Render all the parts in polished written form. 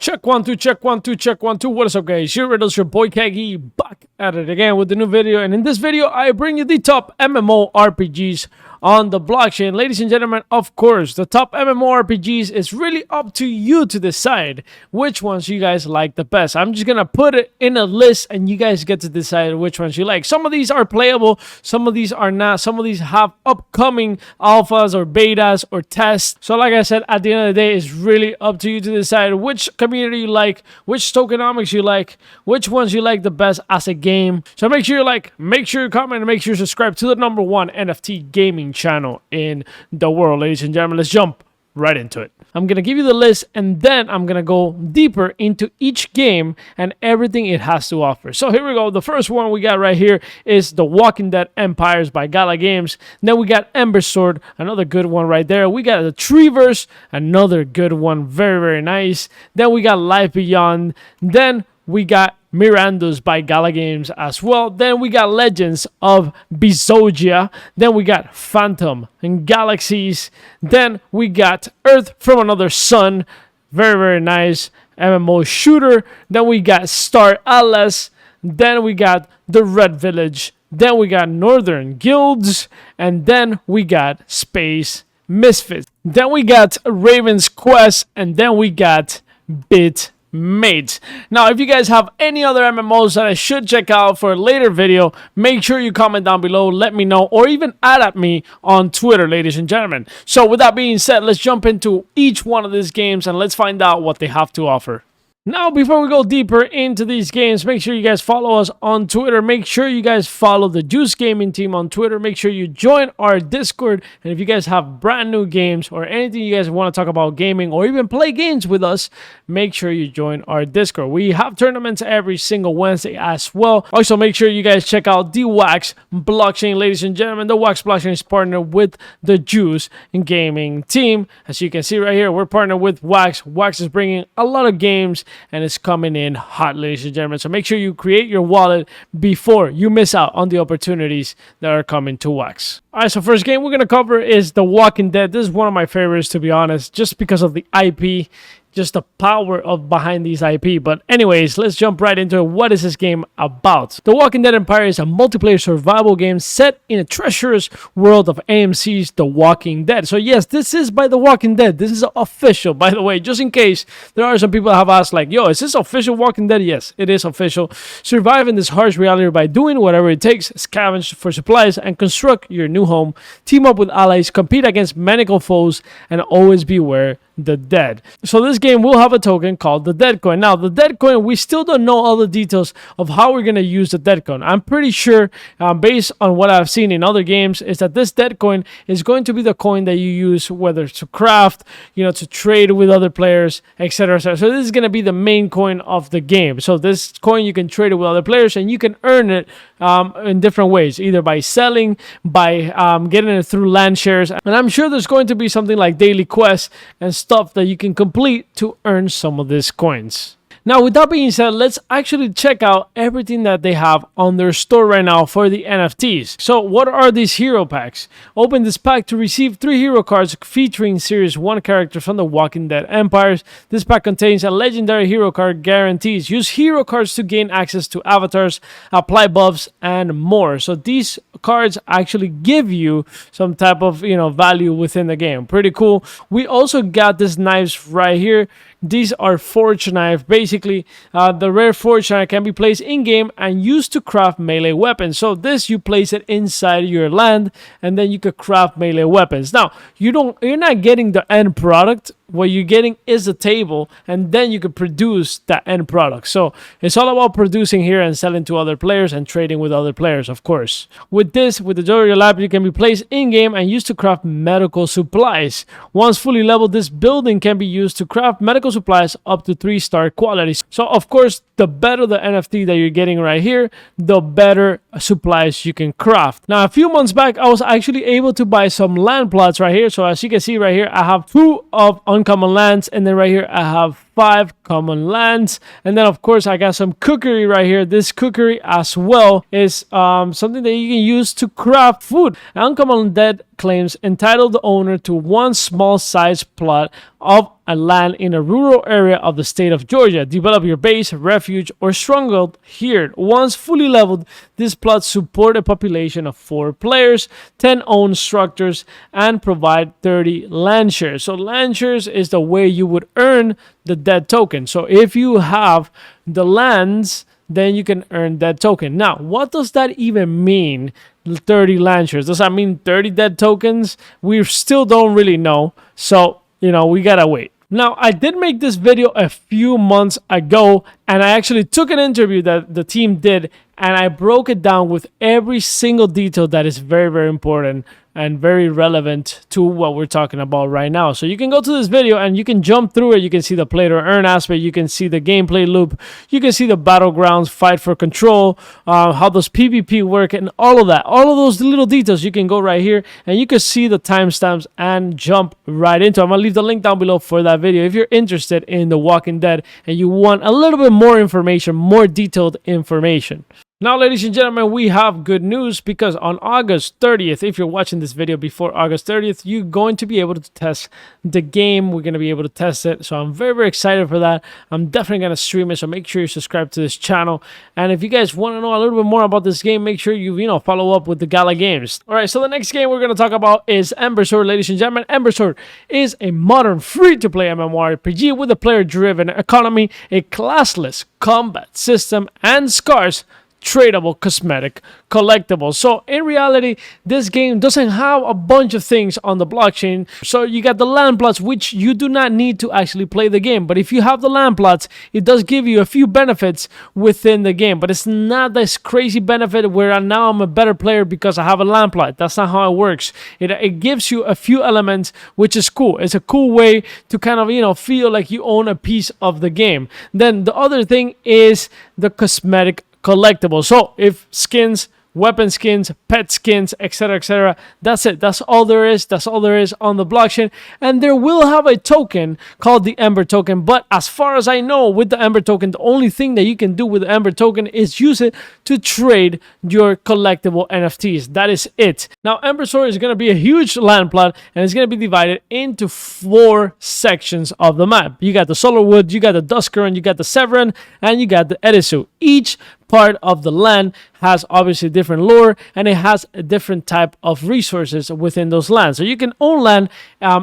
Check one, two, check one, two, check one, two. What is up, guys? Here it is, your boy Kagi, back at it again with a new video. And in this video, I bring you the top MMORPGs on the blockchain. Ladies and gentlemen, of course, the top MMORPGs is really up to you to decide which ones you guys like the best. I'm just gonna put it in a list and you guys get to decide which ones you like. Some of these are playable, some of these are not. Some of these have upcoming alphas or betas or tests. So like I said, at the end of the day, it's really up to you to decide which community you like, which tokenomics you like, which ones you like the best as a game. So make sure you like, make sure you comment, and make sure you subscribe to the #1 NFT gaming channel in the world. Ladies and gentlemen, let's jump right into it. I'm gonna give you the list and then I'm gonna go deeper into each game and everything it has to offer. So here we go. The first one we got right here is The Walking Dead Empires by Gala Games. Then we got Ember Sword, another good one right there. We got the Treeverse, another good one, very, very nice. Then we got Life Beyond. Then we got Mirandus by Gala Games as well. Then we got Legends of Bizogia. Then we got Phantom and Galaxies. Then we got Earth from Another Sun. Very, very nice MMO shooter. Then we got Star Atlas. Then we got The Red Village. Then we got Northern Guilds. And then we got Space Misfits. Then we got Raven's Quest. And then we got Bit Mates. Now, if you guys have any other MMOs that I should check out for a later video, make sure you comment down below, let me know, or even add at me on Twitter, ladies and gentlemen. So with that being said, let's jump into each one of these games and let's find out what they have to offer. Now, before we go deeper into these games, make sure you guys follow us on Twitter. Make sure you guys follow the Juice Gaming team on Twitter. Make sure you join our Discord. And if you guys have brand new games or anything you guys want to talk about gaming or even play games with us, make sure you join our Discord. We have tournaments every single Wednesday as well. Also, make sure you guys check out the Wax Blockchain, ladies and gentlemen. The Wax Blockchain is partnered with the Juice Gaming team. As you can see right here, we're partnered with Wax. Wax is bringing a lot of games and it's coming in hot, ladies and gentlemen. So make sure you create your wallet before you miss out on the opportunities that are coming to Wax. All right, so first game we're going to cover is The Walking Dead. This is one of my favorites, to be honest, just because of the IP, just the power of behind these IP. But anyways, let's jump right into it. What is this game about? The Walking Dead Empire is a multiplayer survival game set in a treacherous world of AMC's The Walking Dead. So yes, this is by The Walking Dead. This is official, by the way, just in case there are some people that have asked like, yo, is this official Walking Dead? Yes, it is official. Survive in this harsh reality by doing whatever it takes, scavenge for supplies, and construct your new home. Team up with allies, compete against maniacal foes, and always beware the dead. So this game will have a token called the Dead Coin. Now, the Dead Coin, we still don't know all the details of how we're going to use the Dead Coin. I'm pretty sure, based on what I've seen in other games, is that this Dead Coin is going to be the coin that you use, whether to craft, to trade with other players, etc. etc. So this is going to be the main coin of the game. So this coin, you can trade it with other players, and you can earn it in different ways, either by selling, by getting it through land shares. And I'm sure there's going to be something like daily quests and stuff that you can complete to earn some of these coins. Now, with that being said, let's actually check out everything that they have on their store right now for the NFTs. So what are these hero packs? Open this pack to receive 3 hero cards featuring Series 1 characters from the Walking Dead Empires. This pack contains a legendary hero card guarantees. Use hero cards to gain access to avatars, apply buffs, and more. So these cards actually give you some type of value within the game. Pretty cool. We also got these knives right here. These are forge knife. Basically, the rare forge knife can be placed in game and used to craft melee weapons. So this, you place it inside your land, and then you could craft melee weapons. Now, you're not getting the end product. What you're getting is a table, and then you could produce that end product. So it's all about producing here and selling to other players and trading with other players, of course. With this, with the Doria Lab, you can be placed in-game and used to craft medical supplies. Once fully leveled, this building can be used to craft medical supplies up to 3-star qualities. So, of course, the better the NFT that you're getting right here, the better supplies you can craft. Now, a few months back, I was actually able to buy some land plots right here. So as you can see right here, I have 2 of uncommon lands, and then right here I have 5 common lands. And then of course I got some cookery right here. This cookery as well is something that you can use to craft food. Uncommon Dead claims entitle the owner to one small-sized plot of a land in a rural area of the state of Georgia. Develop your base, refuge, or stronghold here. Once fully leveled, these plots support a population of 4 players, 10 owned structures, and provide 30 land shares. So land shares is the way you would earn the dead token. So if you have the lands, then you can earn that token. Now, what does that even mean? 30 land shares. Does that mean 30 dead tokens? We still don't really know. So, we gotta wait. Now, I did make this video a few months ago, and I actually took an interview that the team did, and I broke it down with every single detail that is very, very important and very relevant to what we're talking about right now. So you can go to this video and you can jump through it. You can see the play to earn aspect. You can see the gameplay loop. You can see the battlegrounds, fight for control, how does PvP work, and all of that. All of those little details, you can go right here and you can see the timestamps and jump right into it. I'm going to leave the link down below for that video if you're interested in The Walking Dead and you want a little bit more information, more detailed information. Now, ladies and gentlemen, we have good news because on August 30th, if you're watching this video before August 30th, you're going to be able to test the game. We're going to be able to test it. So I'm very, very excited for that. I'm definitely going to stream it. So make sure you subscribe to this channel. And if you guys want to know a little bit more about this game, make sure you, follow up with the Gala Games. All right, so the next game we're going to talk about is Ember Sword, ladies and gentlemen. Ember Sword is a modern free-to-play MMORPG with a player-driven economy, a classless combat system, and scarce tradable cosmetic collectibles. So in reality, this game doesn't have a bunch of things on the blockchain. So you got the land plots, which you do not need to actually play the game. But if you have the land plots, it does give you a few benefits within the game. But it's not this crazy benefit where now I'm a better player because I have a land plot. That's not how it works. It gives you a few elements, which is cool. It's a cool way to kind of, feel like you own a piece of the game. Then the other thing is the cosmetic collectible. So if skins, weapon skins, pet skins, etc., that's it. That's all there is. That's all there is on the blockchain. And there will have a token called the Ember token. But as far as I know, with the Ember token, the only thing that you can do with the Ember token is use it to trade your collectible NFTs. That is it. Now, Ember Sword is going to be a huge land plot, and it's going to be divided into 4 sections of the map. You got the Solarwood, you got the Duskuron, you got the Severin, and you got the Edisu. Each part of the land has obviously different lore, and it has a different type of resources within those lands. So you can own land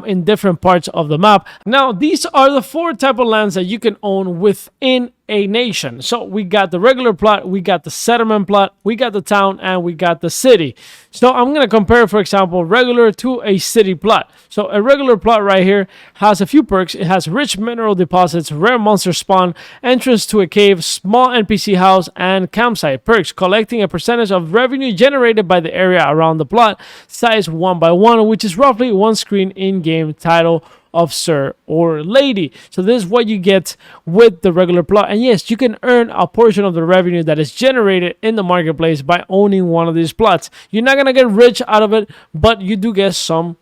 in different parts of the map. Now, these are the 4 type of lands that you can own within a nation. So we got the regular plot, we got the settlement plot, we got the town, and we got the city. So I'm going to compare, for example, regular to a city plot. So a regular plot right here has a few perks. It has rich mineral deposits, rare monster spawn, entrance to a cave, small NPC house, and campsite. Perks: collecting a percentage of revenue generated by the area around the plot, size 1 by 1, which is roughly 1 screen in-game, title of sir or lady. So this is what you get with the regular plot. And yes, you can earn a portion of the revenue that is generated in the marketplace by owning one of these plots. You're not going to get rich out of it, but you do get some,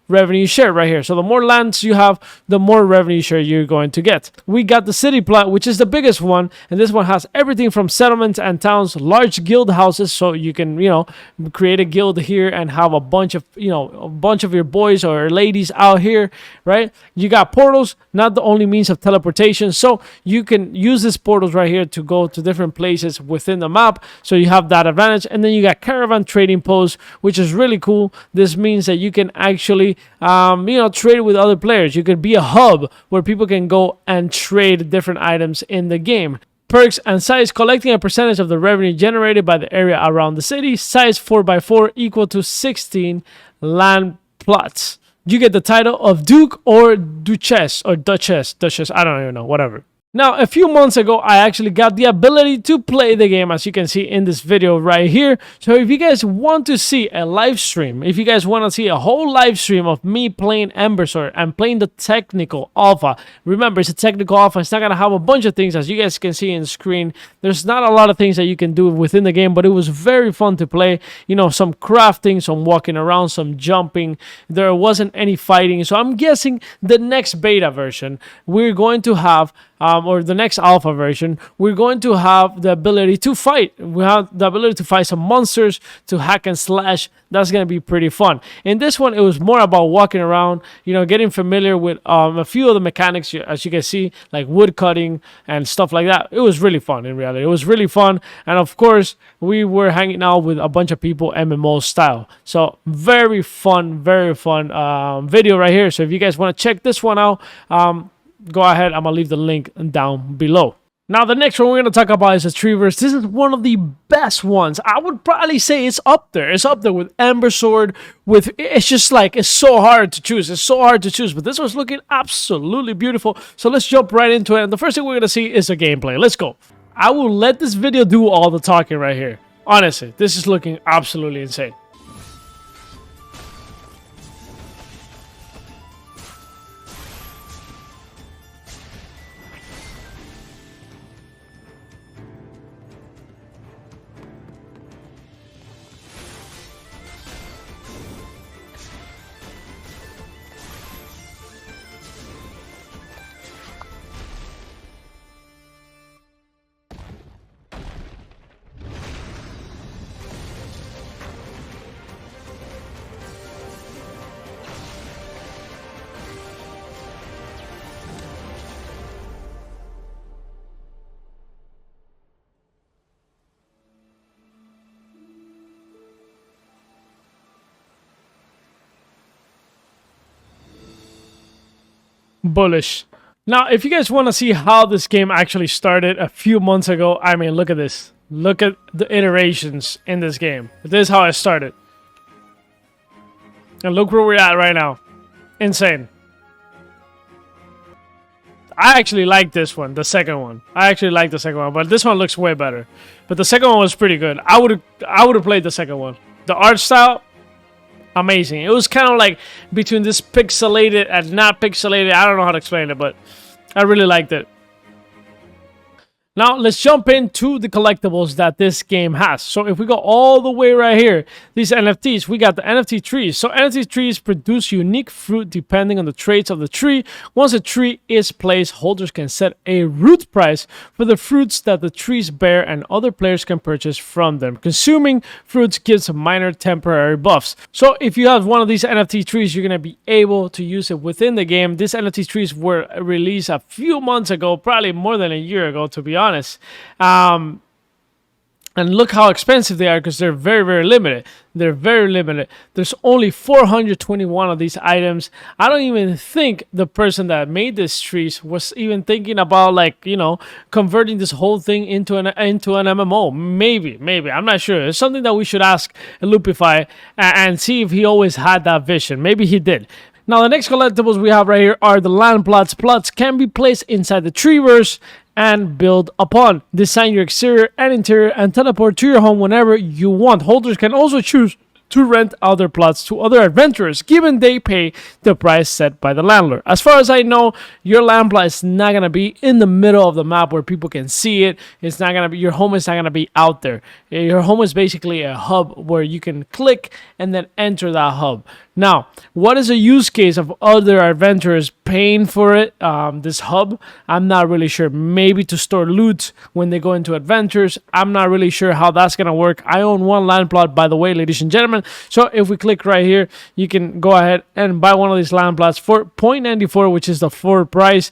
revenue share right here. So the more lands you have, the more revenue share you're going to get. We got the city plot, which is the biggest one, and this one has everything from settlements and towns, large guild houses, so you can create a guild here and have a bunch of your boys or ladies out here, right? You got portals, not the only means of teleportation, so you can use these portals right here to go to different places within the map, so you have that advantage. And then you got caravan trading posts, which is really cool. This means that you can actually trade with other players. You could be a hub where people can go and trade different items in the game. Perks and size: collecting a percentage of the revenue generated by the area around the city, size 4 by 4, equal to 16 land plots. You get the title of Duke or Duchess or Duchess, I don't even know, whatever. Now, a few months ago, I actually got the ability to play the game, as you can see in this video right here. So if you guys want to see a live stream, if you guys want to see a whole live stream of me playing Ember Sword and playing the technical alpha, remember, it's a technical alpha. It's not going to have a bunch of things, as you guys can see in screen. There's not a lot of things that you can do within the game, but it was very fun to play. Some crafting, some walking around, some jumping. There wasn't any fighting. So I'm guessing the next beta version, we're going to have or the next alpha version, we're going to have the ability to fight. We have the ability to fight some monsters, to hack and slash. That's going to be pretty fun. In this one, it was more about walking around, getting familiar with a few of the mechanics, as you can see, like wood cutting and stuff like that. It was really fun in reality. It was really fun. And of course, we were hanging out with a bunch of people MMO style. So very fun video right here. So if you guys want to check this one out, go ahead. I'm going to leave the link down below. Now, the next one we're going to talk about is the Treeverse. This is one of the best ones. I would probably say it's up there. It's up there with Ember Sword. It's just like, it's so hard to choose. It's so hard to choose. But this one's looking absolutely beautiful. So let's jump right into it. And the first thing we're going to see is the gameplay. Let's go. I will let this video do all the talking right here. Honestly, this is looking absolutely insane. Bullish. Now, if you guys want to see how this game actually started a few months ago, I mean, look at this. Look at the iterations in this game. This is how it started. And look where we're at right now. Insane. I actually like this one, the second one. I actually like the second one, but this one looks way better. But the second one was pretty good. I would have played the second one. The art style, amazing. It was kind of like between this pixelated and not pixelated. I don't know how to explain it, but I really liked it. Now, let's jump into the collectibles that this game has. So if we go all the way right here, these NFTs, we got the NFT trees. So NFT trees produce unique fruit depending on the traits of the tree. Once a tree is placed, holders can set a root price for the fruits that the trees bear, and other players can purchase from them. Consuming fruits gives minor temporary buffs. So if you have one of these NFT trees, you're going to be able to use it within the game. These NFT trees were released a few months ago, probably more than a year ago, to be honest. And look how expensive they are, because they're very, very limited. They're very limited. There's only 421 of these items. I don't even think the person that made these trees was even thinking about, like, converting this whole thing into an MMO. Maybe. I'm not sure. It's something that we should ask Lupify and see if he always had that vision. Maybe he did. Now, the next collectibles we have right here are the land plots. Plots can be placed inside the Treeverse and build upon. Design your exterior and interior and teleport to your home whenever you want. Holders can also choose to rent out their plots to other adventurers, given they pay the price set by the landlord. As far as I know, your land plot is not going to be in the middle of the map where people can see it. It's not going to be, your home is not going to be out there. Your home is basically a hub where you can click and then enter that hub. Now, what is a use case of other adventurers paying for it, this hub? I'm not really sure. Maybe to store loot when they go into adventures. I'm not really sure how that's going to work. I own one land plot, by the way, ladies and gentlemen. So if we click right here, you can go ahead and buy one of these land plots for 0.94, which is the floor price.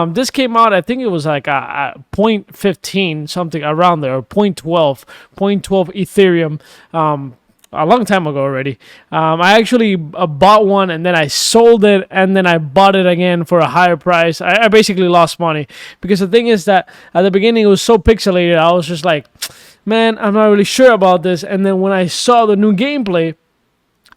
This came out, I think it was like a 0.15, something around there, or 0.12 Ethereum. A long time ago already. I actually bought one, and then I sold it, and then I bought it again for a higher price. I basically lost money, because the thing is that at the beginning it was so pixelated. I was just like, man, I'm not really sure about this. And then when I saw the new gameplay,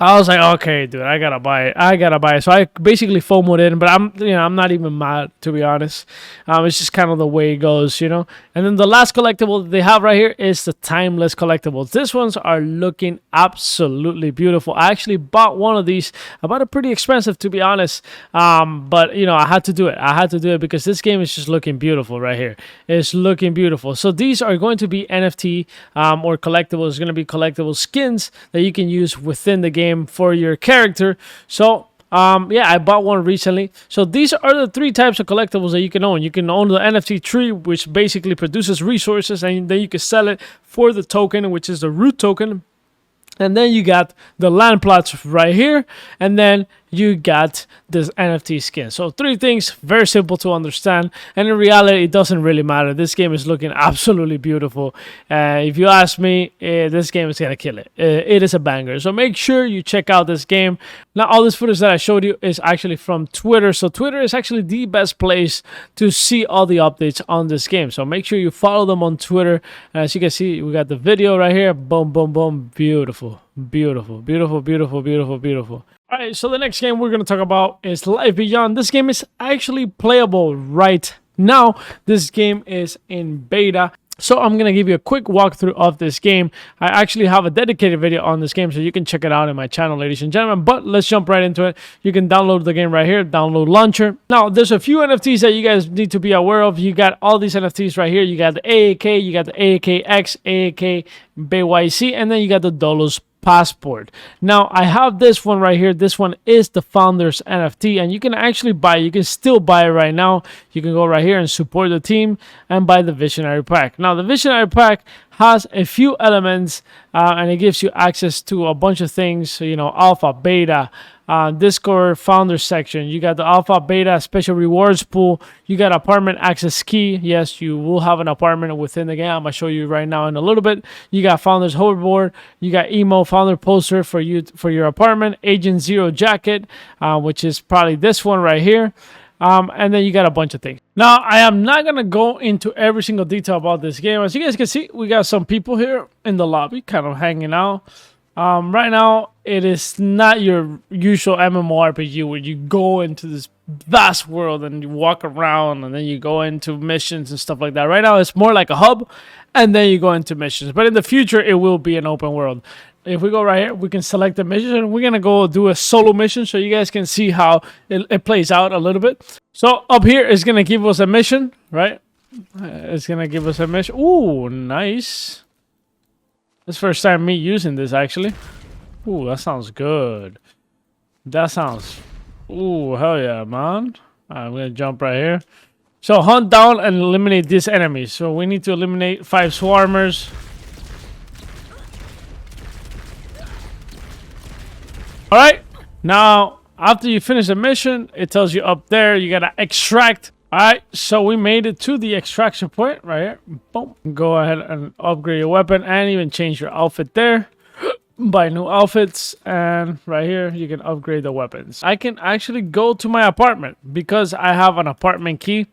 I was like, okay, dude, I gotta buy it. So I basically FOMO'd in, but I'm not even mad, to be honest. It's just kind of the way it goes, And then the last collectible that they have right here is the timeless collectibles. These ones are looking absolutely beautiful. I actually bought one of these. I bought it pretty expensive, to be honest. But I had to do it. I had to do it because this game is just looking beautiful right here. It's looking beautiful. So these are going to be NFT or collectibles. It's going to be collectible skins that you can use within the game for your character. So Yeah, I bought one recently. So these are the 3 types of collectibles that you can own. You can own the NFT tree, which basically produces resources, and then you can sell it for the token, which is the root token. And then you got the land plots right here, and then you got this NFT skin. So 3 things, very simple to understand, and in reality it doesn't really matter. This game is looking absolutely beautiful. If you ask me, this game is gonna kill it. It is a banger, so make sure you check out this game. Now all this footage that I showed you is actually from Twitter, so Twitter is actually the best place to see all the updates on this game, so make sure you follow them on Twitter. As you can see, we got the video right here. Boom, boom, boom. Beautiful, beautiful, beautiful, beautiful, beautiful, beautiful. Alright, so the next game we're going to talk about is Life Beyond. This game is actually playable right now. This game is in beta. So I'm going to give you a quick walkthrough of this game. I actually have a dedicated video on this game, so you can check it out in my channel, ladies and gentlemen. But let's jump right into it. You can download the game right here, download launcher. Now, there's a few NFTs that you guys need to be aware of. You got all these NFTs right here. You got the AAK, you got the AAKX, AAK BYC, and then you got the Dolos passport. Now I have this one right here. This one is the founders NFT, and you can actually buy, you can still buy it right now. You can go right here and support the team and buy the visionary pack. Now the visionary pack has a few elements, and it gives you access to a bunch of things. So, you know, alpha, beta, Discord founder section. You got the alpha, beta, special rewards pool. You got apartment access key. Yes, you will have an apartment within the game. I'm gonna show you right now in a little bit. You got founders hoverboard. You got emo founder poster for you for your apartment. Agent Zero jacket, which is probably this one right here. And then you got a bunch of things. Now, I am not going to go into every single detail about this game. As you guys can see, we got some people here in the lobby kind of hanging out. Right now, it is not your usual MMORPG where you go into this vast world and you walk around and then you go into missions and stuff like that. Right now, it's more like a hub, and then you go into missions. But in the future, it will be an open world. If we go right here, we can select the mission. We're going to go do a solo mission so you guys can see how it plays out a little bit. So up here is going to give us a mission, right? It's going to give us a mission. Ooh, nice. This is the first time me using this, actually. Ooh, that sounds good. That sounds... Ooh, hell yeah, man. I'm going to jump right here. So hunt down and eliminate these enemies. So we need to eliminate 5 swarmers. Alright, now after you finish the mission, it tells you up there you gotta extract. Alright, so we made it to the extraction point right here. Boom. Go ahead and upgrade your weapon and even change your outfit there. Buy new outfits, and right here you can upgrade the weapons. I can actually go to my apartment because I have an apartment key.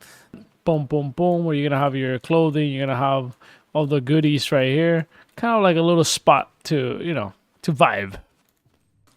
Boom, boom, boom, where you're gonna have your clothing, you're gonna have all the goodies right here. Kind of like a little spot to, you know, to vibe.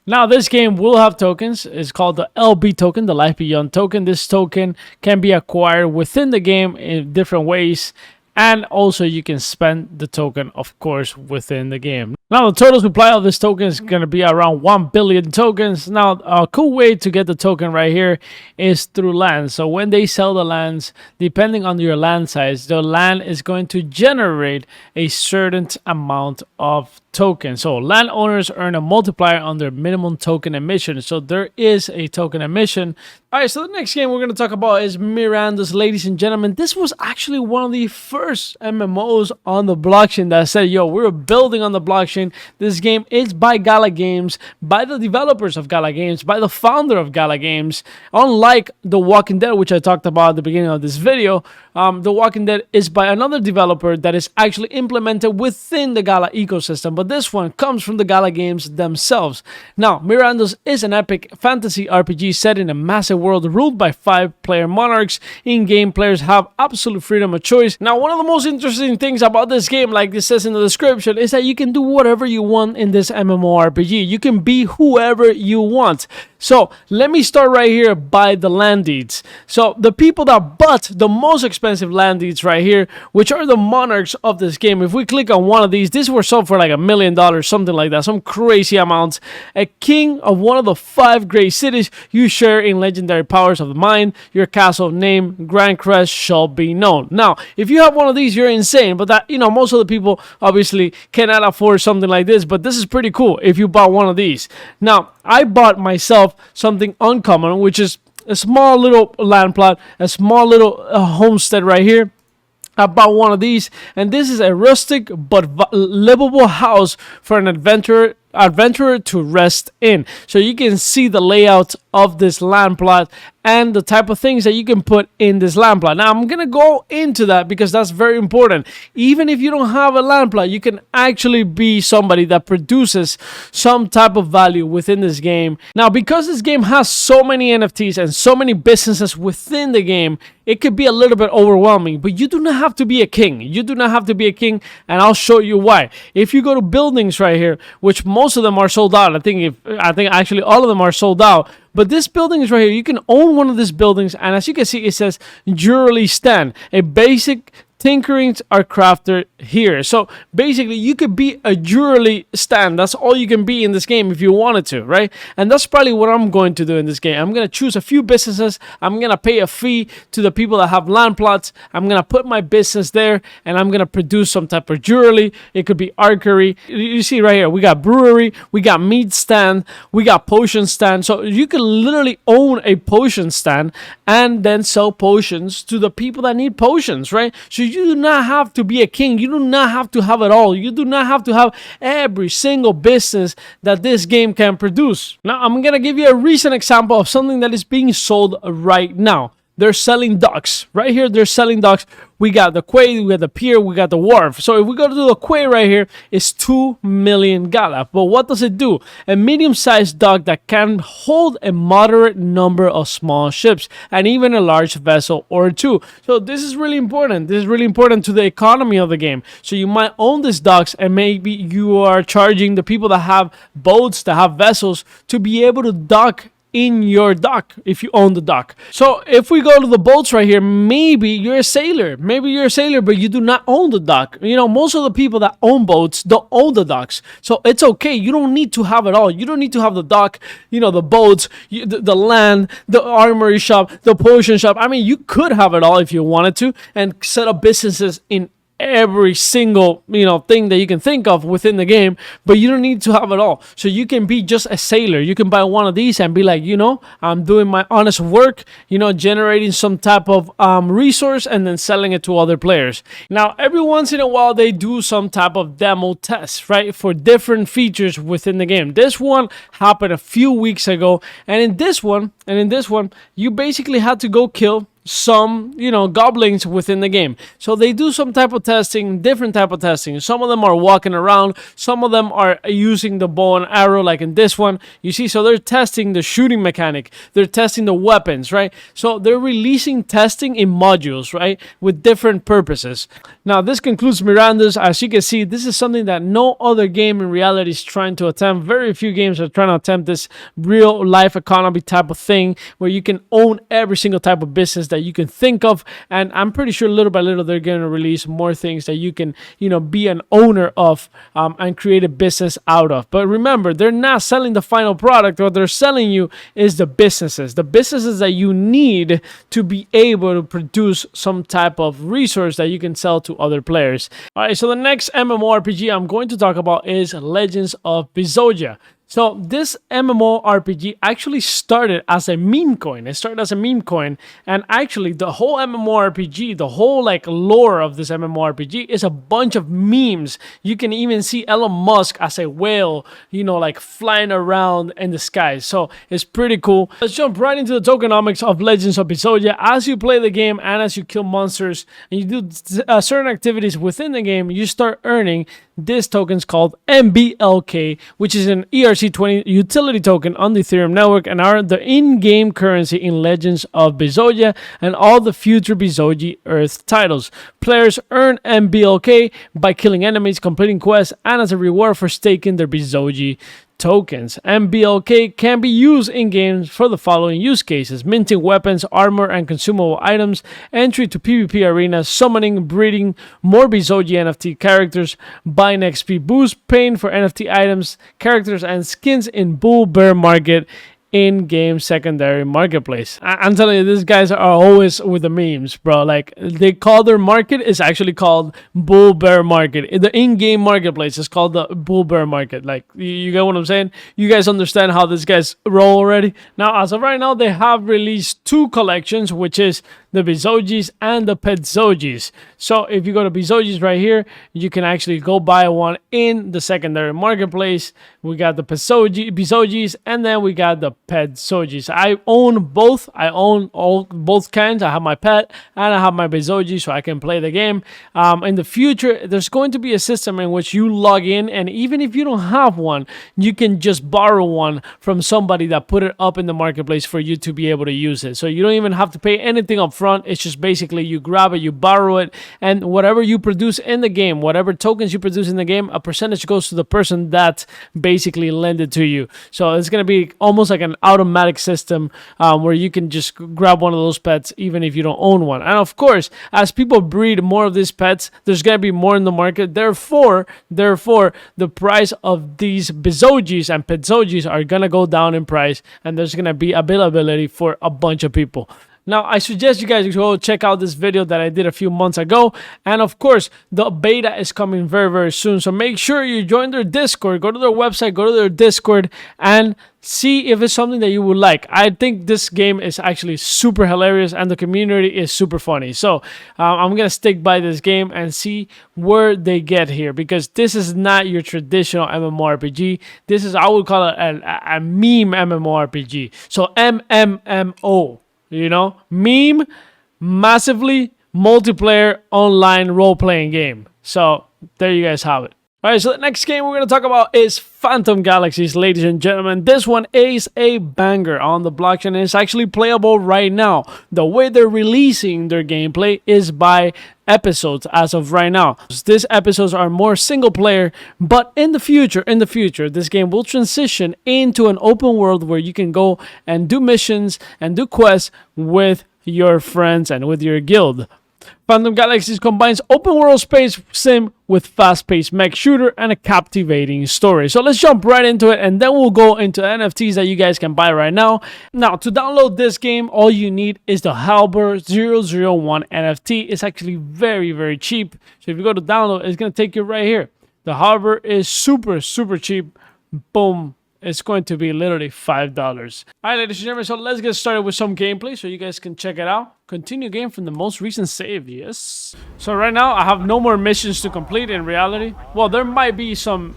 Now, this game will have tokens. It's called the LB token, the Life Beyond token. This token can be acquired within the game in different ways. And also, you can spend the token, of course, within the game. Now, the total supply of this token is going to be around 1 billion tokens. Now, a cool way to get the token right here is through lands. So when they sell the lands, depending on your land size, the land is going to generate a certain amount of tokens. So landowners earn a multiplier on their minimum token emission. So there is a token emission. All right, so the next game we're going to talk about is Miranda's, ladies and gentlemen. This was actually one of the first MMOs on the blockchain that said, yo, we're building on the blockchain. This game is by Gala Games, by the developers of Gala Games, by the founder of Gala Games. Unlike The Walking Dead, which I talked about at the beginning of this video, The Walking Dead is by another developer that is actually implemented within the Gala ecosystem. But this one comes from the Gala Games themselves. Now, Miranda's is an epic fantasy RPG set in a massive world ruled by 5-player monarchs. In-game players have absolute freedom of choice. Now, one of the most interesting things about this game, like it says in the description, is that you can do whatever you want in this MMORPG. You can be whoever you want. So let me start right here by the land deeds. So the people that bought the most expensive land deeds right here, which are the monarchs of this game. If we click on one of these were sold for like $1 million, something like that, some crazy amount. A king of one of the 5 great cities you share in legendary powers of the mind. Your castle name, Grand Crest, shall be known. Now, if you have one of these, you're insane. But that, you know, most of the people obviously cannot afford something like this. But this is pretty cool if you bought one of these. Now, I bought myself something uncommon, which is a small little land plot, a small little homestead right here. I bought one of these, and this is a rustic but livable house for an adventurer to rest in. So you can see the layout of this land plot and the type of things that you can put in this land plot. Now I'm gonna go into that because that's very important. Even if you don't have a land plot, you can actually be somebody that produces some type of value within this game. Now, because this game has so many NFTs and so many businesses within the game, it could be a little bit overwhelming, but you do not have to be a king. You do not have to be a king, and I'll show you why. If you go to buildings right here, which most of them are sold out, I think actually all of them are sold out. But this building is right here. You can own one of these buildings, and as you can see, it says jewelry stand. A basic tinkerings are crafted here. So basically, you could be a jewelry stand. That's all you can be in this game if you wanted to, right? And that's probably what I'm going to do in this game. I'm going to choose a few businesses. I'm going to pay a fee to the people that have land plots. I'm going to put my business there, and I'm going to produce some type of jewelry. It could be archery. You see right here, we got brewery, we got meat stand, we got potion stand. So you can literally own a potion stand and then sell potions to the people that need potions, right? So you do not have to be a king. You do not have to have it all. You do not have to have every single business that this game can produce. Now, I'm going to give you a recent example of something that is being sold right now. They're selling docks. Right here, they're selling docks. We got the quay, we got the pier, we got the wharf. So if we go to the quay right here, it's 2 million gala. But what does it do? A medium-sized dock that can hold a moderate number of small ships and even a large vessel or two. So this is really important. This is really important to the economy of the game. So you might own these docks, and maybe you are charging the people that have boats, that have vessels, to be able to dock in your dock if you own the dock. So if we go to the boats right here, maybe you're a sailor. Maybe you're a sailor, but you do not own the dock. You know, most of the people that own boats don't own the docks. So it's okay. You don't need to have it all. You don't need to have the dock, you know, the boats, the land, the armory shop, the potion shop. I mean, you could have it all if you wanted to and set up businesses in every single, you know, thing that you can think of within the game, but you don't need to have it all. So you can be just a sailor. You can buy one of these and be like, you know, I'm doing my honest work, you know, generating some type of resource and then selling it to other players. Now, every once in a while, they do some type of demo test, right, for different features within the game. This one happened a few weeks ago, and in this one, you basically had to go kill some, you know, goblins within the game. So they do some type of testing, different type of testing. Some of them are walking around, some of them are using the bow and arrow, like in this one, you see. So they're testing the shooting mechanic, they're testing the weapons, right? So they're releasing testing in modules, right, with different purposes. Now, this concludes Miranda's. As you can see, this is something that no other game in reality is trying to attempt. Very few games are trying to attempt this real life economy type of thing where you can own every single type of business that you can think of. And I'm pretty sure little by little they're going to release more things that you can, you know, be an owner of and create a business out of. But remember, they're not selling the final product. What they're selling you is the businesses that you need to be able to produce some type of resource that you can sell to other players. All right, so the next MMORPG I'm going to talk about is Legends of Bezogia. So this MMORPG actually started as a meme coin. It started as a meme coin, and actually the whole MMORPG, the whole like lore of this MMORPG is a bunch of memes. You can even see Elon Musk as a whale, you know, like flying around in the sky. So it's pretty cool. Let's jump right into the tokenomics of Legends of Bezogia. As you play the game and as you kill monsters and you do certain activities within the game, you start earning this token's called MBLK, which is an ERC20 utility token on the Ethereum network and are the in-game currency in Legends of Bezogia and all the future Bezogia Earth titles. Players earn MBLK by killing enemies, completing quests, and as a reward for staking their Bezogia tokens. MBLK can be used in games for the following use cases: minting weapons, armor, and consumable items, entry to PvP arenas, summoning, breeding more Bezogia NFT characters, buying XP boost, paying for NFT items, characters, and skins in bull bear market in-game secondary marketplace. I'm telling you, these guys are always with the memes, bro. Like, they call their market is actually called bull bear market. The in-game marketplace is called the bull bear market. Like, you get what I'm saying? You guys understand how these guys roll already? Now, as of right now, they have released 2 collections, which is the Bizojis and the Petzojis. So if you go to Bizojis right here, you can actually go buy one in the secondary marketplace. We got the Bizojis, and then we got the Petzojis. I own both. I own both kinds. I have my pet and I have my Bizoji, so I can play the game. In the future, there's going to be a system in which you log in, and even if you don't have one, you can just borrow one from somebody that put it up in the marketplace for you to be able to use it. So you don't even have to pay anything up front. It's just basically you grab it, you borrow it, and whatever you produce in the game, whatever tokens you produce in the game, a percentage goes to the person that basically lend it to you. So it's going to be almost like an automatic system where you can just grab one of those pets even if you don't own one. And of course, as people breed more of these pets, there's going to be more in the market. Therefore, the price of these Bizojis and Petzojis are going to go down in price, and there's going to be availability for a bunch of people. Now, I suggest you guys go check out this video that I did a few months ago. And of course, the beta is coming very, very soon. So make sure you join their Discord, go to their website, go to their Discord, and see if it's something that you would like. I think this game is actually super hilarious and the community is super funny. So I'm going to stick by this game and see where they get here, because this is not your traditional MMORPG. This is, I would call it a meme MMORPG. So MMMO. You know, meme, massively multiplayer online role-playing game. So there you guys have it. All right, so the next game we're going to talk about is Phantom Galaxies, ladies and gentlemen. This one is a banger on the blockchain, and it's actually playable right now. The way they're releasing their gameplay is by episodes as of right now. These episodes are more single player, but in the future, this game will transition into an open world where you can go and do missions and do quests with your friends and with your guild. Phantom Galaxies combines open world space sim with fast-paced mech shooter and a captivating story. So let's jump right into it, and then we'll go into NFTs that you guys can buy right now. Now, to download this game, all you need is the Halber 001 NFT. It's actually very, very cheap. So if you go to download, it's going to take you right here. The Halber is super, super cheap. Boom. It's going to be literally $5. All right, ladies and gentlemen, so let's get started with some gameplay so you guys can check it out. Continue game from the most recent save, yes. So right now, I have no more missions to complete in reality. Well, there might be some,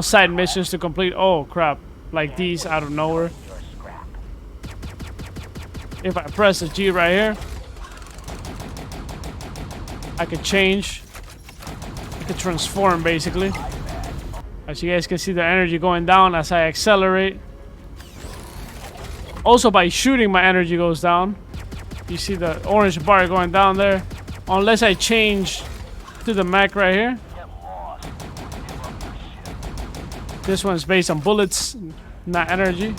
side missions to complete. Oh, crap. Like these out of nowhere. If I press the G right here, I could change. I could transform, basically. As you guys can see, the energy going down as I accelerate. Also, by shooting, my energy goes down. You see the orange bar going down there. Unless I change to the mech right here. This one's based on bullets, not energy.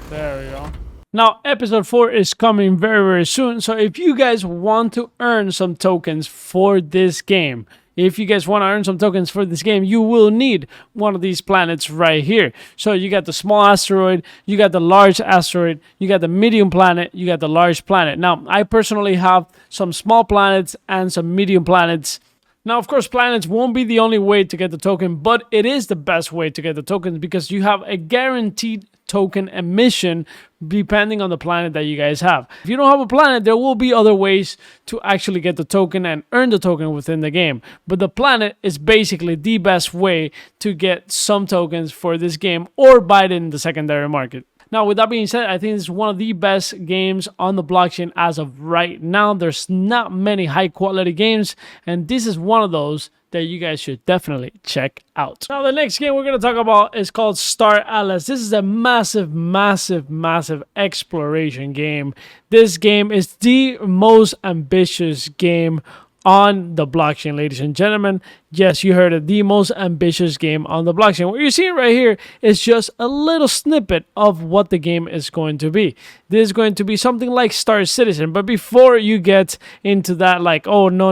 There we go. Now, episode 4 is coming very, very soon. So if you guys want to earn some tokens for this game, you will need one of these planets right here. So you got the small asteroid, you got the large asteroid, you got the medium planet, you got the large planet. Now, I personally have some small planets and some medium planets. Now, of course, planets won't be the only way to get the token, but it is the best way to get the tokens because you have a guaranteed token emission depending on the planet that you guys have. If you don't have a planet, there will be other ways to actually get the token and earn the token within the game. But the planet is basically the best way to get some tokens for this game or buy it in the secondary market. Now, with that being said, I think it's one of the best games on the blockchain as of right now. There's not many high quality games, and this is one of those that you guys should definitely check out. Now, the next game we're going to talk about is called Star Atlas. This is a massive, massive, massive exploration game. This game is the most ambitious game on the blockchain, ladies and gentlemen. Yes, you heard it. The most ambitious game on the blockchain. What you're seeing right here is just a little snippet of what the game is going to be. This is going to be something like Star Citizen. But before you get into that, like, oh, no.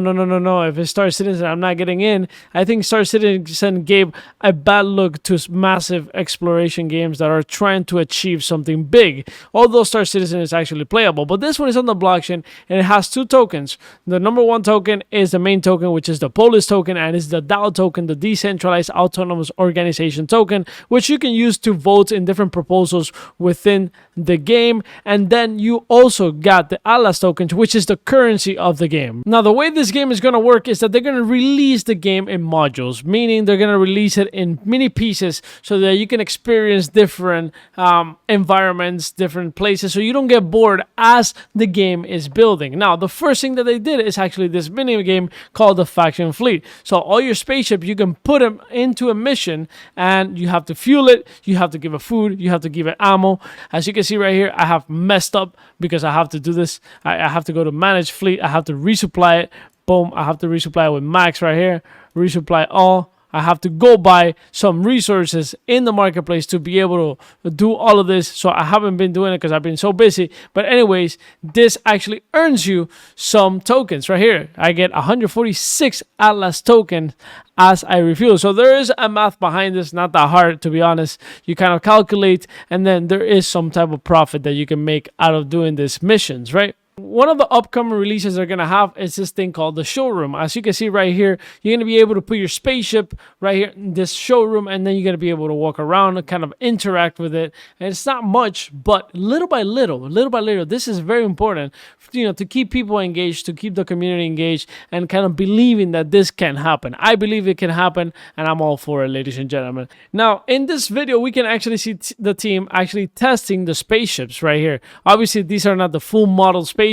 If it's Star Citizen, I'm not getting in. I think Star Citizen gave a bad look to massive exploration games that are trying to achieve something big. Although Star Citizen is actually playable. But this one is on the blockchain, and it has 2 tokens. The number 1 token is the main token, which is the Polis token, and it's the DAO token, the Decentralized Autonomous Organization token, which you can use to vote in different proposals within the game. And then you also got the Atlas token, which is the currency of the game. Now, the way this game is going to work is that they're going to release the game in modules, meaning they're going to release it in mini pieces so that you can experience different environments, different places, so you don't get bored as the game is building. Now, the first thing that they did is actually this mini game called the Faction Fleet. So all your spaceship, you can put them into a mission, and you have to fuel it, you have to give it food, you have to give it ammo. As you can see right here, I have messed up because I have to do this. I have to go to manage fleet, I have to resupply it. Boom, I have to resupply it with max right here, resupply all. I have to go buy some resources in the marketplace to be able to do all of this. So I haven't been doing it because I've been so busy. But anyways, this actually earns you some tokens right here. I get 146 Atlas tokens as I refuel. So there is a math behind this, not that hard, to be honest. You kind of calculate, and then there is some type of profit that you can make out of doing these missions, right? One of the upcoming releases they're going to have is this thing called the showroom. As you can see right here, you're going to be able to put your spaceship right here in this showroom, and then you're going to be able to walk around and kind of interact with it. And it's not much, but little by little, this is very important, to keep people engaged, to keep the community engaged, and kind of believing that this can happen. I believe it can happen, and I'm all for it, ladies and gentlemen. Now, in this video, we can actually see the team actually testing the spaceships right here. Obviously, these are not the full model spaceships,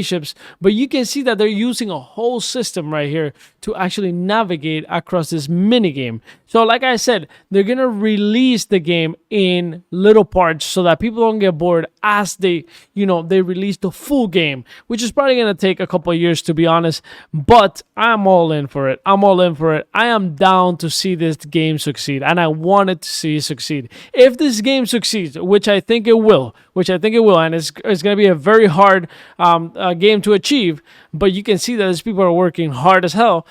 but you can see that they're using a whole system right here to actually navigate across this mini game. So like I said, they're gonna release the game in little parts so that people don't get bored as they release the full game, which is probably gonna take a couple of years, to be honest. But I'm all in for it. I am down to see this game succeed, and I wanted to see it succeed. If this game succeeds, which I think it will, and it's gonna be a very hard game to achieve, but you can see that these people are working hard as hell.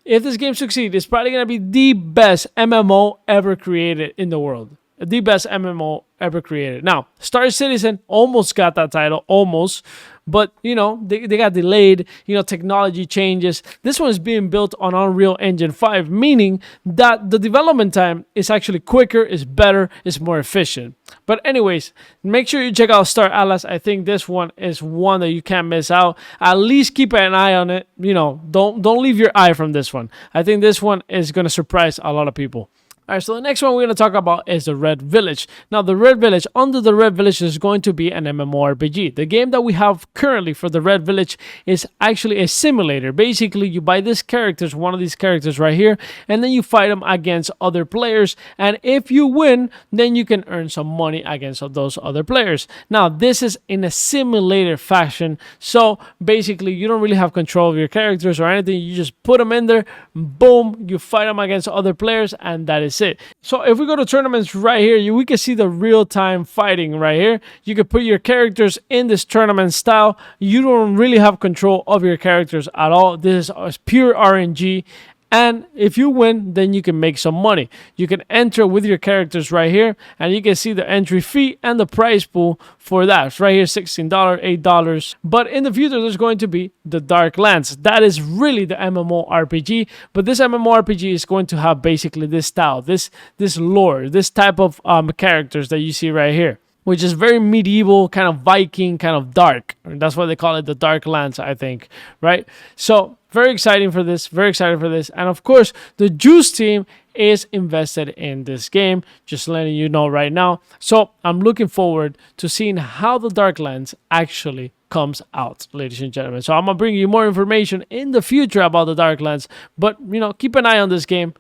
If this game succeeds, it's probably going to be the best MMO ever created in the world. The best MMO ever created. Now, Star Citizen almost got that title, almost. But, they got delayed. Technology changes. This one is being built on Unreal Engine 5, meaning that the development time is actually quicker, is better, is more efficient. But anyways, make sure you check out Star Atlas. I think this one is one that you can't miss out. At least keep an eye on it. Don't leave your eye from this one. I think this one is going to surprise a lot of people. All right, so the next one we're going to talk about is the Red Village. Now, the Red Village, under the Red Village is going to be an MMORPG. The game that we have currently for the Red Village is actually a simulator. Basically, you buy these characters, one of these characters right here, and then you fight them against other players. And if you win, then you can earn some money against those other players. Now, this is in a simulator fashion. So basically, you don't really have control of your characters or anything. You just put them in there, boom, you fight them against other players, and that is it. So if we go to tournaments right here, we can see the real-time fighting right here. You can put your characters in this tournament style. You don't really have control of your characters at all. This is pure RNG. And if you win, then you can make some money. You can enter with your characters right here, and you can see the entry fee and the prize pool for that. Right here, $16, $8. But in the future, there's going to be the Dark Lands. That is really the MMORPG. But this MMORPG is going to have basically this style, this lore, this type of characters that you see right here, which is very medieval, kind of Viking, kind of dark. And that's why they call it the Dark Lands, I think, right? So very exciting for this, And of course, the Juice team is invested in this game, just letting you know right now. So I'm looking forward to seeing how the Dark Lands actually comes out, ladies and gentlemen. So I'm going to bring you more information in the future about the Dark Lands, but, keep an eye on this game.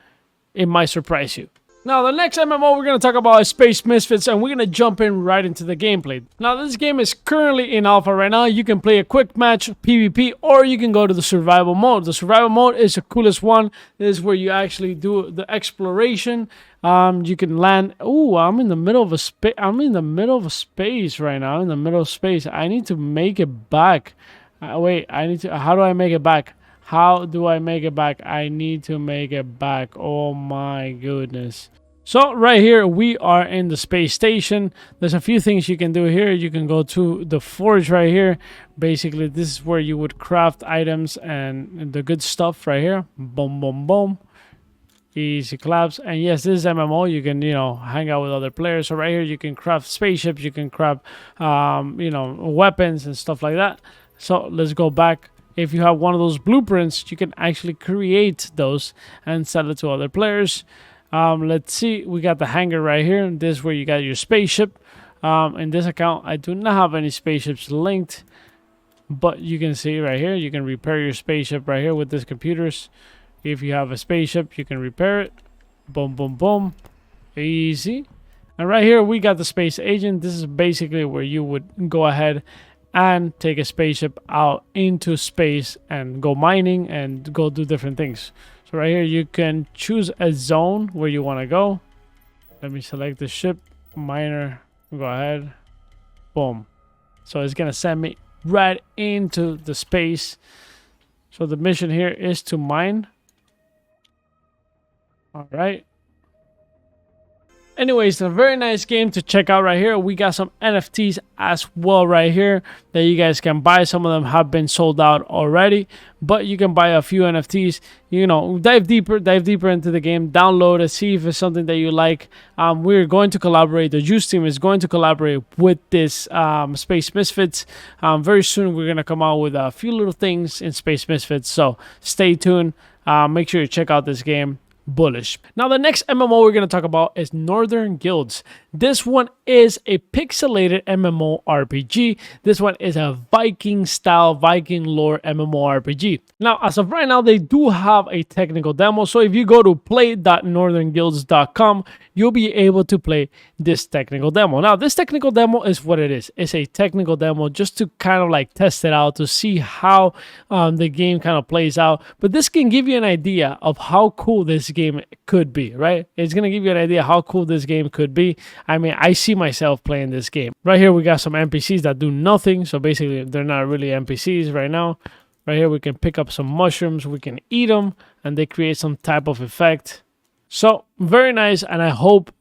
It might surprise you. Now, the next MMO we're going to talk about is Space Misfits, and we're going to jump in right into the gameplay. Now, this game is currently in alpha right now. You can play a quick match, PvP, or you can go to the survival mode. The survival mode is the coolest one. This is where you actually do the exploration. You can land. Ooh, I'm in the middle of a space. I'm in the middle of a space right now. I'm in the middle of space. I need to make it back. Wait, I need to. How do I make it back? How do I make it back? I need to make it back. Oh my goodness. So right here, we are in the space station. There's a few things you can do here. You can go to the forge right here. Basically, this is where you would craft items and the good stuff right here. Boom, boom, boom. Easy claps. And yes, this is MMO. You can, hang out with other players. So right here, you can craft spaceships. You can craft, weapons and stuff like that. So let's go back. If you have one of those blueprints, you can actually create those and sell it to other players. Let's see. We got the hangar right here. This is where you got your spaceship. In this account, I do not have any spaceships linked. But you can see right here, you can repair your spaceship right here with these computers. If you have a spaceship, you can repair it. Boom, boom, boom. Easy. And right here, we got the space agent. This is basically where you would go ahead and take a spaceship out into space and go mining and go do different things. So right here, you can choose a zone where you want to go. Let me select the ship. Miner. Go ahead. Boom. So it's going to send me right into the space. So the mission here is to mine. All right. Anyways, a very nice game to check out right here. We got some NFTs as well right here that you guys can buy. Some of them have been sold out already, but you can buy a few NFTs. Dive deeper into the game, download it, see if it's something that you like. We're going to collaborate. The Juice team is going to collaborate with this Space Misfits. Very soon, we're going to come out with a few little things in Space Misfits, so stay tuned. Make sure you check out this game. Bullish. Now, the next MMO we're going to talk about is Northern Guilds. This one is a pixelated MMORPG. This one is a Viking style, Viking lore MMORPG. Now, as of right now, they do have a technical demo. So if you go to play.northernguilds.com, you'll be able to play this technical demo. Now, this technical demo is what it is. It's a technical demo just to kind of like test it out to see how the game kind of plays out. But this can give you an idea of how cool this game could be, right? It's going to give you an idea how cool this game could be. I mean, I see myself playing this game. Right here, we got some NPCs that do nothing. So basically, they're not really NPCs right now. Right here, we can pick up some mushrooms. We can eat them, and they create some type of effect. So very nice, and I hope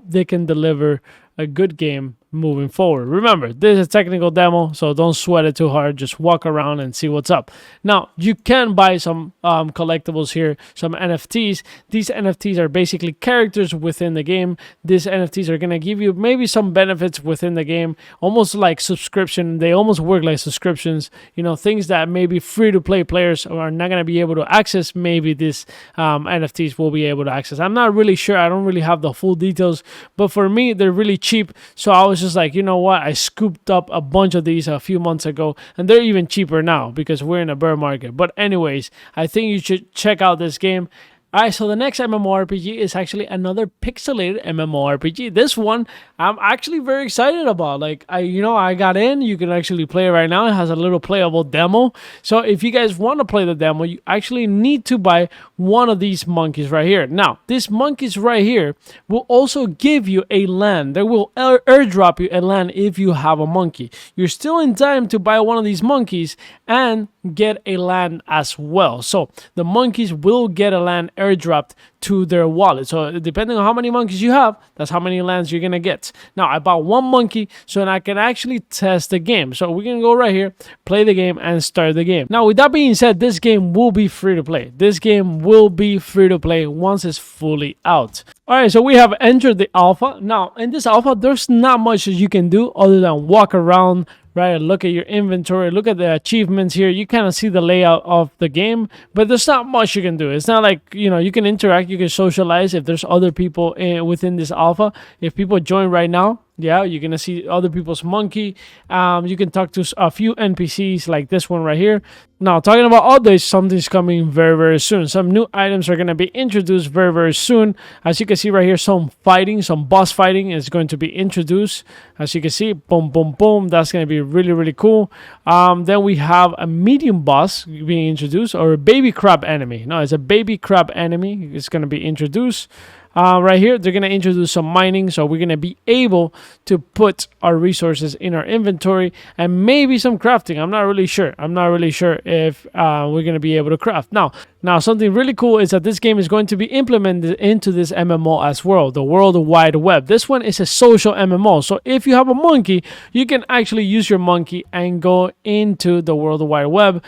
they can deliver a good game moving forward. Remember, this is a technical demo, so don't sweat it too hard. Just walk around and see what's up. Now, you can buy some collectibles here, some NFTs. These NFTs are basically characters within the game. These NFTs are going to give you maybe some benefits within the game, almost like subscription. They almost work like subscriptions, things that maybe free-to-play players are not going to be able to access. Maybe these NFTs will be able to access. I'm not really sure. I don't really have the full details, but for me, they're really cheap, so I was just like, you know what, I scooped up a bunch of these a few months ago, and they're even cheaper now because we're in a bear market. But anyways, I think you should check out this game. All right, so the next MMORPG is actually another pixelated MMORPG. This one I'm actually very excited about. Like, I got in. You can actually play it right now. It has a little playable demo. So if you guys want to play the demo, you actually need to buy one of these monkeys right here. Now, these monkeys right here will also give you a land. They will airdrop you a land if you have a monkey. You're still in time to buy one of these monkeys and get a land as well. So the monkeys will get a land airdropped to their wallet. So depending on how many monkeys you have, that's how many lands you're gonna get. Now, I bought one monkey so that I can actually test the game. So we're gonna go right here, play the game, and start the game. Now, with that being said, this game will be free to play. This game will be free to play once it's fully out. All right, so we have entered the alpha. Now, in this alpha, there's not much that you can do other than walk around, right? Look at your inventory, look at the achievements here. You kind of see the layout of the game, but there's not much you can do. It's not like, you can interact, you can socialize if there's other people within this alpha. If people join right now, Yeah, you're gonna see other people's monkey. You can talk to a few NPCs like this one right here. Now, talking about updates, something's coming very, very soon. Some new items are gonna be introduced very, very soon. As you can see right here, some fighting, some boss fighting is going to be introduced. As you can see, boom, boom, boom. That's gonna be really, really cool. Then we have a medium boss being introduced, or a baby crab enemy. No, it's a baby crab enemy. It's gonna be introduced. Right here, they're going to introduce some mining, so we're going to be able to put our resources in our inventory, and maybe some crafting. I'm not really sure. I'm not really sure if we're going to be able to craft. Now, something really cool is that this game is going to be implemented into this MMO as well, the World Wide Web. This one is a social MMO, so if you have a monkey, you can actually use your monkey and go into the World Wide Web.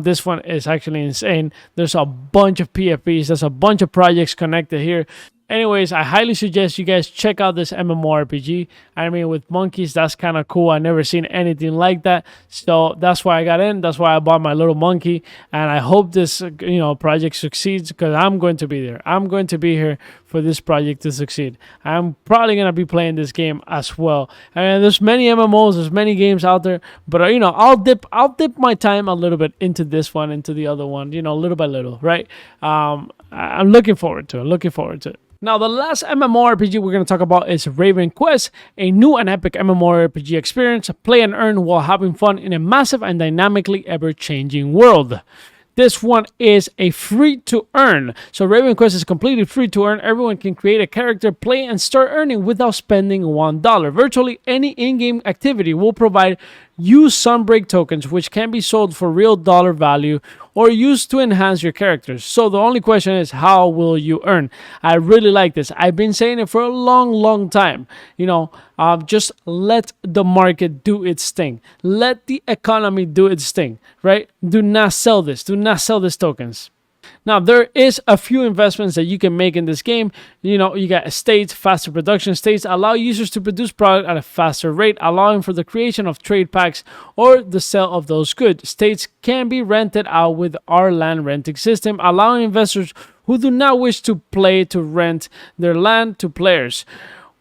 This one is actually insane. There's a bunch of PFPs. There's a bunch of projects connected here. Anyways, I highly suggest you guys check out this MMORPG. I mean, with monkeys, that's kind of cool. I've never seen anything like that. So that's why I got in. That's why I bought my little monkey. And I hope this, project succeeds, because I'm going to be there. I'm going to be here for this project to succeed. I'm probably going to be playing this game as well. And there's many MMOs, there's many games out there. But, I'll dip my time a little bit into this one, into the other one, little by little, right? I'm looking forward to it. Now, the last MMORPG we're going to talk about is Raven Quest, a new and epic MMORPG experience. Play and earn while having fun in a massive and dynamically ever-changing world. This one is a free to earn. So Raven Quest is completely free to earn. Everyone can create a character, play, and start earning without spending $1. Virtually any in-game activity will provide you Sunbreak tokens, which can be sold for real dollar value or used to enhance your characters. So the only question is, how will you earn? I really like this. I've been saying it for a long time. Just let the market do its thing. Let the economy do its thing, right? Do not sell this. Do not sell these tokens. Now, there is a few investments that you can make in this game. You got estates, faster production. Estates allow users to produce product at a faster rate, allowing for the creation of trade packs or the sale of those goods. Estates can be rented out with our land renting system, allowing investors who do not wish to play to rent their land to players.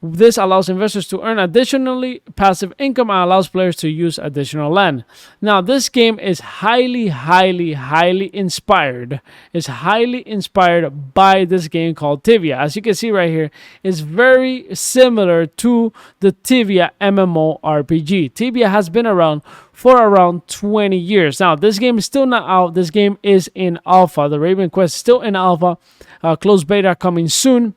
This allows investors to earn additionally passive income and allows players to use additional land. Now, this game is highly inspired. It's highly inspired by this game called Tibia. As you can see right here, it's very similar to the Tibia MMORPG. Tibia has been around for around 20 years. Now, this game is still not out. This game is in alpha. The Raven Quest is still in alpha. Closed beta coming soon.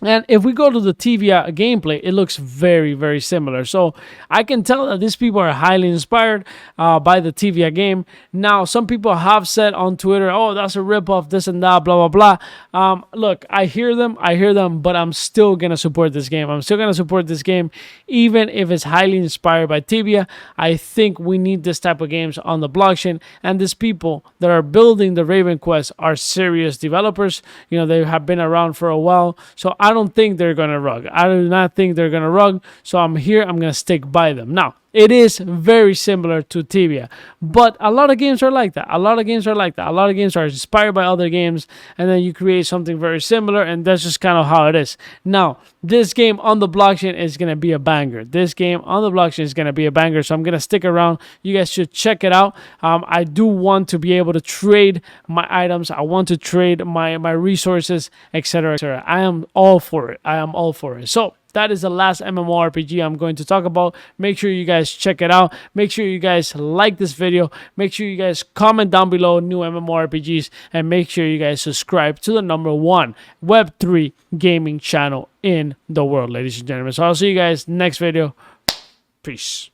And if we go to the Tibia gameplay, it looks very similar. So I can tell that these people are highly inspired by the Tibia game. Now, some people have said on Twitter, oh, that's a ripoff, this and that, blah, blah, blah. Look, I hear them, but I'm still going to support this game. I'm still going to support this game, even if it's highly inspired by Tibia. I think we need this type of games on the blockchain. And these people that are building the Raven Quest are serious developers. They have been around for a while. So I don't think they're going to rug. I do not think they're going to rug. So I'm here. I'm going to stick by them. Now, it is very similar to Tibia, but a lot of games are like that. A lot of games are inspired by other games, and then you create something very similar, and that's just kind of how it is. Now, this game on the blockchain is going to be a banger. So I'm going to stick around. You guys should check it out. I do want to be able to trade my items. I want to trade my resources, etc., etc. I am all for it. So that is the last MMORPG I'm going to talk about. Make sure you guys check it out. Make sure you guys like this video. Make sure you guys comment down below new MMORPGs. And make sure you guys subscribe to the #1 Web3 gaming channel in the world, ladies and gentlemen. So I'll see you guys next video. Peace.